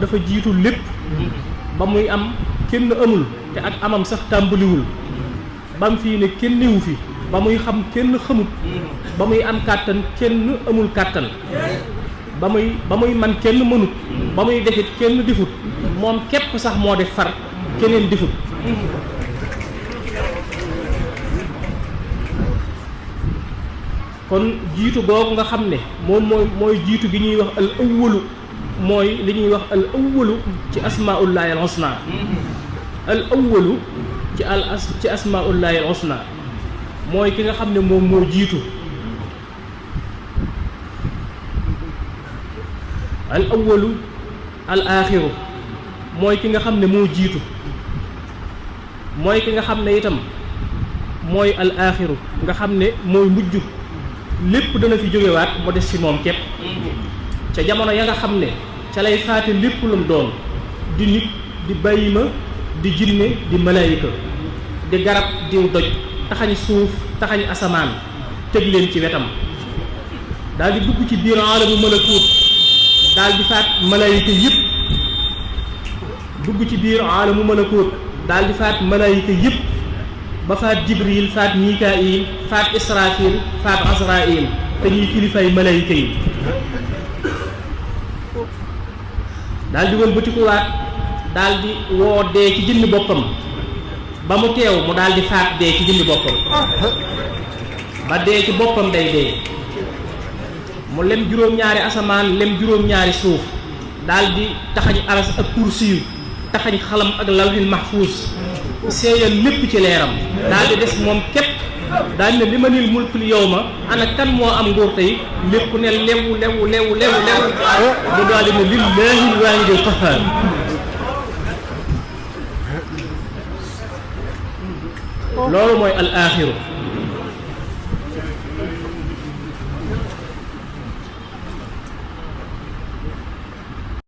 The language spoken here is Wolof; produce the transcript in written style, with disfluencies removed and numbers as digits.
dafa jiitu lépp ba muy am kenn amul te ak amam sax tàmbaliwul ba mu fii ne kenn newu fi ba muy xam kenn xamut ba muy am kàttan kenn amul kàttan ba muy man kenn mënut ba muy defit kenn defut moom képp sax moo def far keneen defut kon jiitu googu nga xam ne moom mooy jiitu gi ñuy wax al awwalu mooy li ñuy wax al awwalu ci asmaullahi al husna al awwalu ci asmaullahi al husna mooy ki nga xam ne moom moo jiitu al awwalu al aaxiru mooy ki nga xam ne moo jiitu mooy ki nga xam ne itam mooy al aaxiru nga xam ne mooy mujj lépp dana fi jógewaat mu des ci moom képp ca jamono ya nga xam ne ca lay faate lépp lu mu doon di nit di bàyyima di jinne di malaayika di garab diw doj taxañ suuf taxañ asamaan tëj leen ci wetam daal di dugg ci biir aalamu malakuut daal di faat malaayika yëpp dugg ci biir aalamu malakuut daal di faat malaayika yëpp ba faat jibril faat mikaayil faat israfil faat asrail te ñuy kilifay malaayika yi daal di wëlbatikuwaat daal di woo dee ci jëmmi boppam ba mu teew mu daal di faat dee ci jëmmi boppam ba dee ci boppam day dee mu lem juróom-ñaari asamaan lem juróom-ñaari suuf daal di taxañ aras ak kursiyu taxañ xalam ak lawhil mahfuus seeyal lépp ci leeram daal di des moom képp daal ne li ma nil mulkul yawma ana kan moo am nguur tey lépp ne lewu mu daal di ne lillahi al-waahidil qahhaar loolu mooy al aaxiru